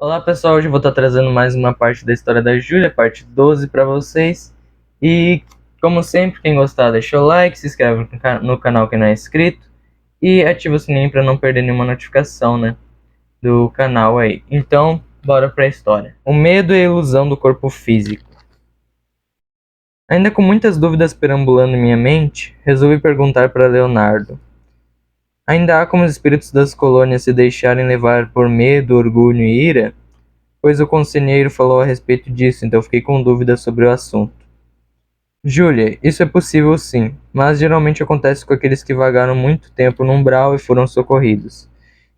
Olá pessoal, hoje eu vou estar trazendo mais uma parte da história da Júlia, parte 12 para vocês. E como sempre, quem gostar deixa o like, se inscreve no canal quem não é inscrito e ativa o sininho para não perder nenhuma notificação, né, do canal aí. Então, bora para a história. O medo e a ilusão do corpo físico. Ainda com muitas dúvidas perambulando em minha mente, resolvi perguntar para Leonardo. Ainda há como os espíritos das colônias se deixarem levar por medo, orgulho e ira? Pois o conselheiro falou a respeito disso, então fiquei com dúvidas sobre o assunto. Júlia, isso é possível sim, mas geralmente acontece com aqueles que vagaram muito tempo no umbral e foram socorridos.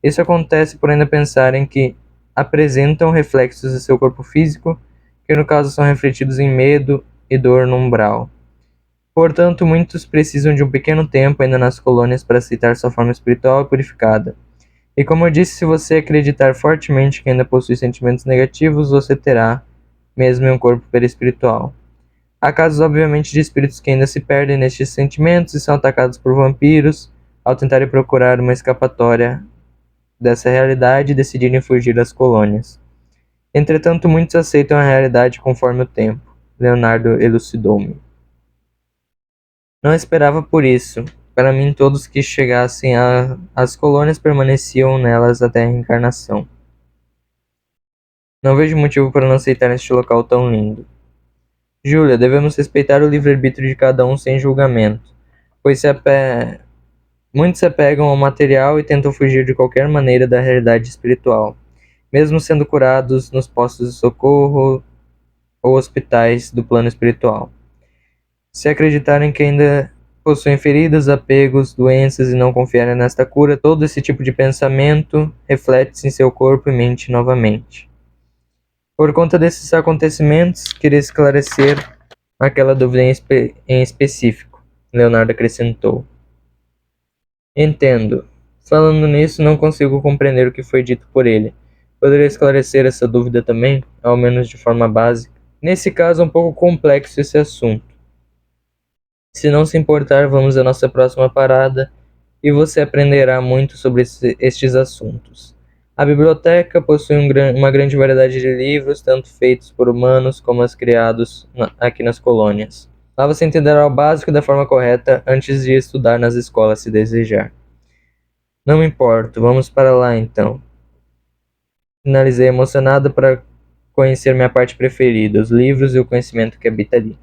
Isso acontece por ainda pensarem que apresentam reflexos de seu corpo físico, que no caso são refletidos em medo e dor no umbral. Portanto, muitos precisam de um pequeno tempo ainda nas colônias para aceitar sua forma espiritual e purificada. E como eu disse, se você acreditar fortemente que ainda possui sentimentos negativos, você terá, mesmo em um corpo perispiritual. Há casos, obviamente, de espíritos que ainda se perdem nestes sentimentos e são atacados por vampiros ao tentarem procurar uma escapatória dessa realidade e decidirem fugir das colônias. Entretanto, muitos aceitam a realidade conforme o tempo. Leonardo elucidou-me. Não esperava por isso. Para mim, todos que chegassem às colônias permaneciam nelas até a reencarnação. Não vejo motivo para não aceitar este local tão lindo. Júlia, devemos respeitar o livre-arbítrio de cada um sem julgamento, pois muitos se apegam ao material e tentam fugir de qualquer maneira da realidade espiritual, mesmo sendo curados nos postos de socorro ou hospitais do plano espiritual. Se acreditarem que ainda possuem feridas, apegos, doenças e não confiarem nesta cura, todo esse tipo de pensamento reflete-se em seu corpo e mente novamente. Por conta desses acontecimentos, queria esclarecer aquela dúvida em específico, Leonardo acrescentou. Entendo. Falando nisso, não consigo compreender o que foi dito por ele. Poderia esclarecer essa dúvida também, ao menos de forma básica? Nesse caso, é um pouco complexo esse assunto. Se não se importar, vamos à nossa próxima parada e você aprenderá muito sobre estes assuntos. A biblioteca possui uma grande variedade de livros, tanto feitos por humanos como os criados aqui nas colônias. Lá você entenderá o básico da forma correta antes de estudar nas escolas se desejar. Não me importo, vamos para lá então. Finalizei emocionado para conhecer minha parte preferida, os livros e o conhecimento que habita ali.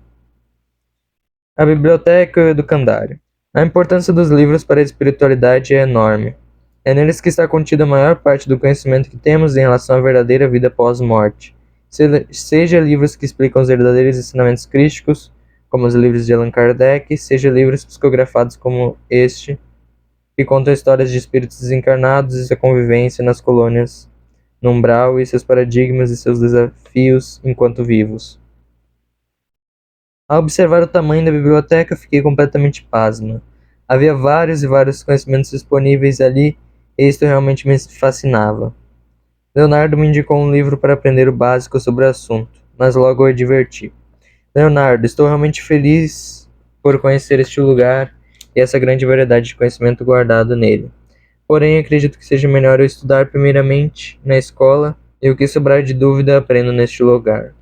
A biblioteca e o educandário. A importância dos livros para a espiritualidade é enorme. É neles que está contida a maior parte do conhecimento que temos em relação à verdadeira vida pós-morte. Seja livros que explicam os verdadeiros ensinamentos crísticos, como os livros de Allan Kardec, seja livros psicografados como este, que contam histórias de espíritos desencarnados e sua convivência nas colônias no umbral e seus paradigmas e seus desafios enquanto vivos. Ao observar o tamanho da biblioteca, fiquei completamente pasma. Havia vários e vários conhecimentos disponíveis ali, e isto realmente me fascinava. Leonardo me indicou um livro para aprender o básico sobre o assunto, mas logo o adverti. Leonardo, estou realmente feliz por conhecer este lugar e essa grande variedade de conhecimento guardado nele. Porém, acredito que seja melhor eu estudar primeiramente na escola e o que sobrar de dúvida aprendo neste lugar.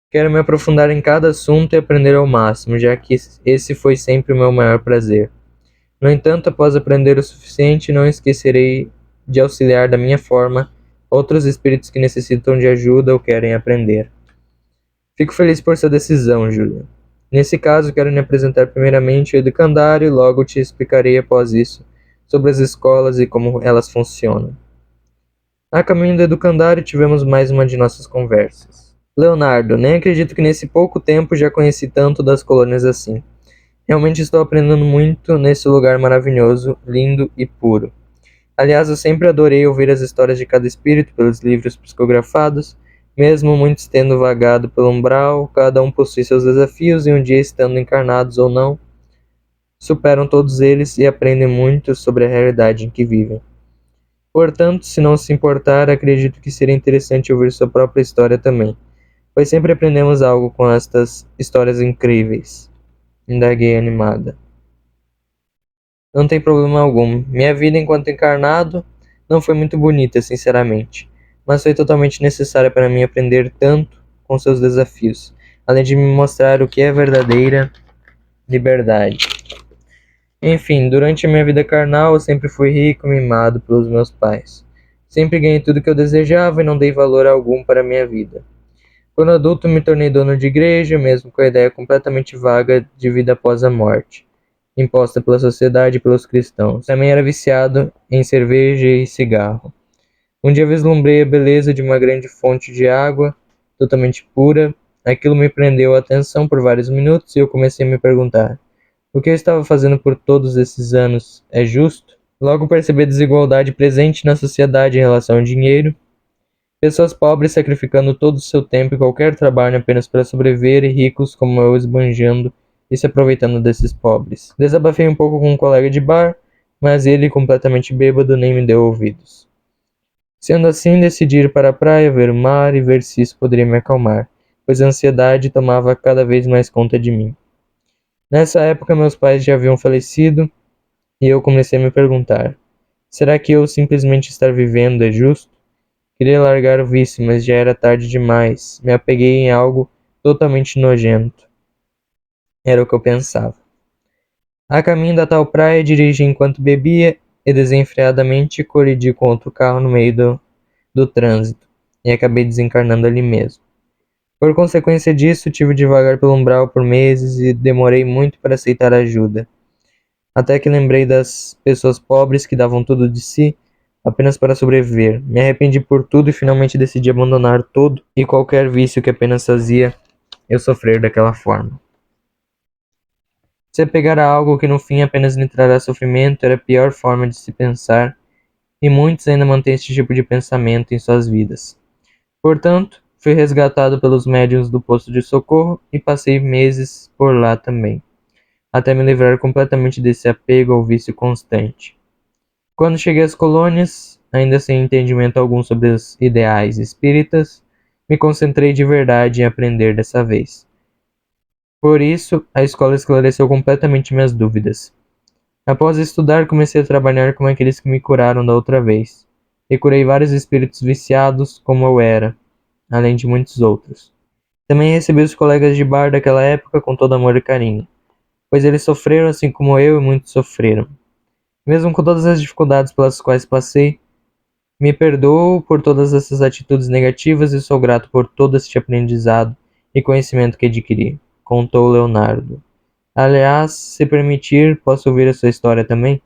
Quero me aprofundar em cada assunto e aprender ao máximo, já que esse foi sempre o meu maior prazer. No entanto, após aprender o suficiente, não esquecerei de auxiliar da minha forma outros espíritos que necessitam de ajuda ou querem aprender. Fico feliz por sua decisão, Júlia. Nesse caso, quero me apresentar primeiramente ao educandário e logo te explicarei após isso sobre as escolas e como elas funcionam. A caminho do educandário tivemos mais uma de nossas conversas. Leonardo, nem acredito que nesse pouco tempo já conheci tanto das colônias assim. Realmente estou aprendendo muito nesse lugar maravilhoso, lindo e puro. Aliás, eu sempre adorei ouvir as histórias de cada espírito pelos livros psicografados, mesmo muitos tendo vagado pelo umbral, cada um possui seus desafios e um dia estando encarnados ou não, superam todos eles e aprendem muito sobre a realidade em que vivem. Portanto, se não se importar, acredito que seria interessante ouvir sua própria história também, pois sempre aprendemos algo com estas histórias incríveis. Indaguei animada. Não tem problema algum. Minha vida enquanto encarnado não foi muito bonita, sinceramente. mas foi totalmente necessária para mim aprender tanto com seus desafios, além de me mostrar o que é verdadeira liberdade. Enfim, durante a minha vida carnal, eu sempre fui rico, mimado pelos meus pais. Sempre ganhei tudo que eu desejava e não dei valor algum para a minha vida. Quando adulto, me tornei dono de igreja, mesmo com a ideia completamente vaga de vida após a morte, imposta pela sociedade e pelos cristãos. Também era viciado em cerveja e cigarro. Um dia vislumbrei a beleza de uma grande fonte de água, totalmente pura. Aquilo me prendeu a atenção por vários minutos e eu comecei a me perguntar: o que eu estava fazendo por todos esses anos é justo? Logo percebi a desigualdade presente na sociedade em relação ao dinheiro. Pessoas pobres sacrificando todo o seu tempo e qualquer trabalho apenas para sobreviver e ricos como eu esbanjando e se aproveitando desses pobres. Desabafei um pouco com um colega de bar, mas ele, completamente bêbado, nem me deu ouvidos. Sendo assim, decidi ir para a praia, ver o mar e ver se isso poderia me acalmar, pois a ansiedade tomava cada vez mais conta de mim. Nessa época, meus pais já haviam falecido e eu comecei a me perguntar: será que eu simplesmente estar vivendo é justo? Queria largar o vício, mas já era tarde demais. Me apeguei em algo totalmente nojento. Era o que eu pensava. A caminho da tal praia, dirigi enquanto bebia e desenfreadamente colidi com outro carro no meio do trânsito e acabei desencarnando ali mesmo. Por consequência disso, tive de vagar pelo umbral por meses e demorei muito para aceitar ajuda. Até que lembrei das pessoas pobres que davam tudo de si apenas para sobreviver. Me arrependi por tudo e finalmente decidi abandonar todo e qualquer vício que apenas fazia eu sofrer daquela forma. Se apegar a algo que no fim apenas lhe trará sofrimento era a pior forma de se pensar, e muitos ainda mantêm este tipo de pensamento em suas vidas. Portanto, fui resgatado pelos médiuns do posto de socorro e passei meses por lá também, até me livrar completamente desse apego ao vício constante. Quando cheguei às colônias, ainda sem entendimento algum sobre os ideais espíritas, me concentrei de verdade em aprender dessa vez. Por isso, a escola esclareceu completamente minhas dúvidas. Após estudar, comecei a trabalhar com aqueles que me curaram da outra vez, e curei vários espíritos viciados como eu era, além de muitos outros. Também recebi os colegas de bar daquela época com todo amor e carinho, pois eles sofreram assim como eu e muitos sofreram. Mesmo com todas as dificuldades pelas quais passei, me perdoo por todas essas atitudes negativas e sou grato por todo este aprendizado e conhecimento que adquiri, contou Leonardo. Aliás, se permitir, posso ouvir a sua história também?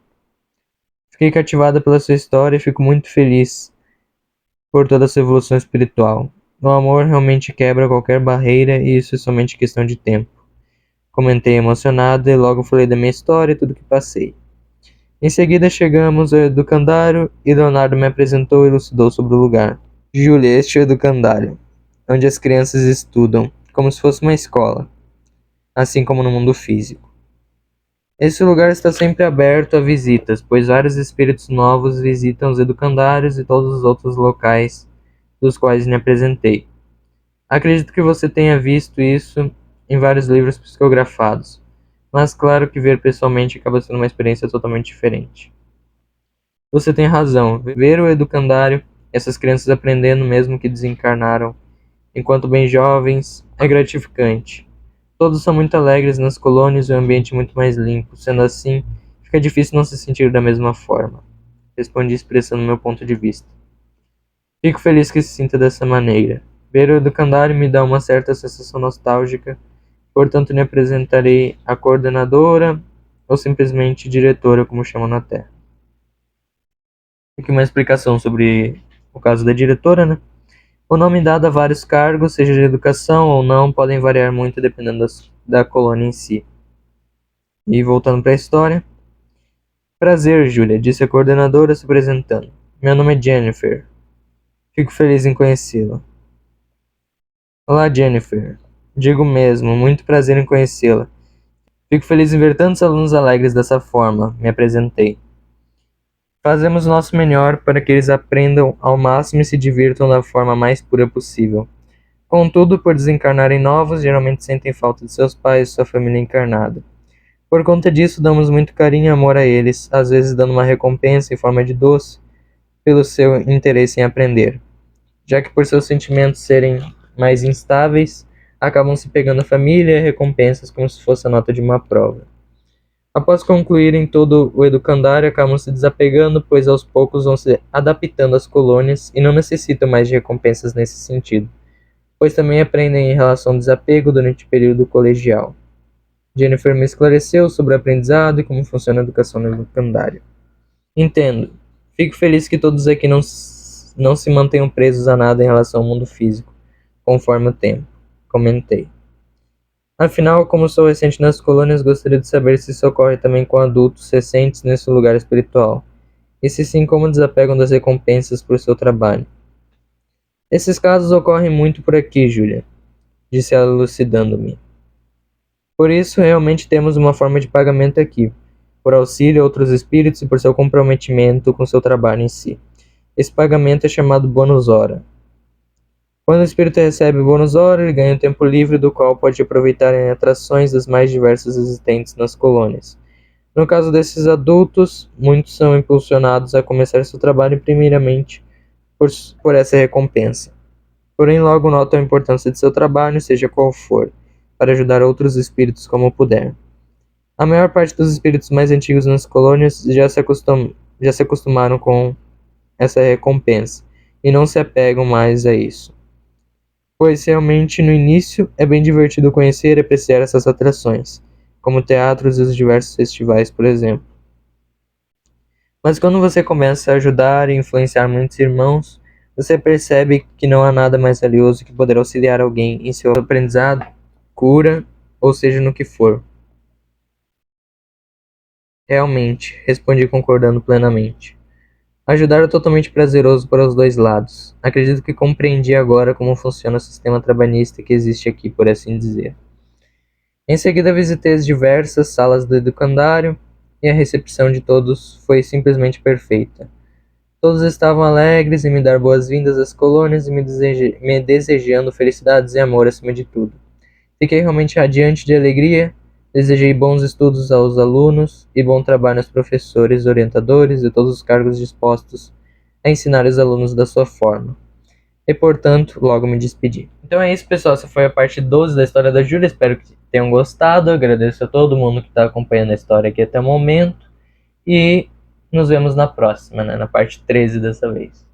Fiquei cativada pela sua história e fico muito feliz por toda a sua evolução espiritual. O amor realmente quebra qualquer barreira e isso é somente questão de tempo. Comentei emocionado e logo falei da minha história e tudo que passei. Em seguida chegamos ao educandário e Leonardo me apresentou e elucidou sobre o lugar. Júlia, este é o educandário, onde as crianças estudam, como se fosse uma escola, assim como no mundo físico. Esse lugar está sempre aberto a visitas, pois vários espíritos novos visitam os educandários e todos os outros locais dos quais me apresentei. Acredito que você tenha visto isso em vários livros psicografados, mas claro que ver pessoalmente acaba sendo uma experiência totalmente diferente. Você tem razão, ver o educandário, essas crianças aprendendo mesmo que desencarnaram, enquanto bem jovens, é gratificante. Todos são muito alegres nas colônias e o ambiente muito mais limpo, sendo assim, fica difícil não se sentir da mesma forma. Respondi expressando meu ponto de vista. Fico feliz que se sinta dessa maneira. Ver o educandário me dá uma certa sensação nostálgica, portanto lhe apresentarei a coordenadora ou simplesmente diretora, como chamam na Terra. Aqui uma explicação sobre o caso da diretora, né? O nome dado a vários cargos, seja de educação ou não, podem variar muito dependendo da colônia em si. E voltando para a história. Prazer, Júlia, disse a coordenadora se apresentando. Meu nome é Jennifer. Fico feliz em conhecê-la. Olá, Jennifer. Digo mesmo, muito prazer em conhecê-la. Fico feliz em ver tantos alunos alegres dessa forma. Me apresentei. Fazemos o nosso melhor para que eles aprendam ao máximo e se divirtam da forma mais pura possível. Contudo, por desencarnarem novos, geralmente sentem falta de seus pais e sua família encarnada. Por conta disso, damos muito carinho e amor a eles, às vezes dando uma recompensa em forma de doce, pelo seu interesse em aprender. já que por seus sentimentos serem mais instáveis, acabam se pegando à família e recompensas como se fosse a nota de uma prova. Após concluírem todo o educandário, acabam se desapegando, pois aos poucos vão se adaptando às colônias e não necessitam mais de recompensas nesse sentido, pois também aprendem em relação ao desapego durante o período colegial. Jennifer me esclareceu sobre o aprendizado e como funciona a educação no educandário. Entendo. Fico feliz que todos aqui não se mantenham presos a nada em relação ao mundo físico, conforme o tempo. Comentei. Afinal, como sou recente nas colônias, gostaria de saber se isso ocorre também com adultos recentes nesse lugar espiritual, e se sim, como desapegam das recompensas por seu trabalho. Esses casos ocorrem muito por aqui, Julia, disse ela elucidando-me. Por isso, realmente temos uma forma de pagamento aqui, por auxílio a outros espíritos e por seu comprometimento com seu trabalho em si. Esse pagamento é chamado bônus hora. Quando o espírito recebe bônus hora, ele ganha um tempo livre do qual pode aproveitar em atrações das mais diversas existentes nas colônias. No caso desses adultos, muitos são impulsionados a começar seu trabalho primeiramente por essa recompensa. Porém, logo notam a importância de seu trabalho, seja qual for, para ajudar outros espíritos como puder. A maior parte dos espíritos mais antigos nas colônias já se acostumaram com essa recompensa e não se apegam mais a isso, pois realmente no início é bem divertido conhecer e apreciar essas atrações, como teatros e os diversos festivais, por exemplo. Mas quando você começa a ajudar e influenciar muitos irmãos, você percebe que não há nada mais valioso que poder auxiliar alguém em seu aprendizado, cura, ou seja, no que for. Realmente, respondi concordando plenamente. Ajudar é totalmente prazeroso para os dois lados. Acredito que compreendi agora como funciona o sistema trabalhista que existe aqui, por assim dizer. Em seguida, visitei as diversas salas do educandário e a recepção de todos foi simplesmente perfeita. Todos estavam alegres em me dar boas-vindas às colônias e me desejando felicidades e amor acima de tudo. Fiquei realmente radiante de alegria, desejei bons estudos aos alunos e bom trabalho aos professores, orientadores e todos os cargos dispostos a ensinar os alunos da sua forma. E, portanto, logo me despedi. Então é isso, pessoal. Essa foi a parte 12 da história da Júlia. Espero que tenham gostado. Agradeço a todo mundo que está acompanhando a história aqui até o momento. E nos vemos na próxima, né? Na parte 13 dessa vez.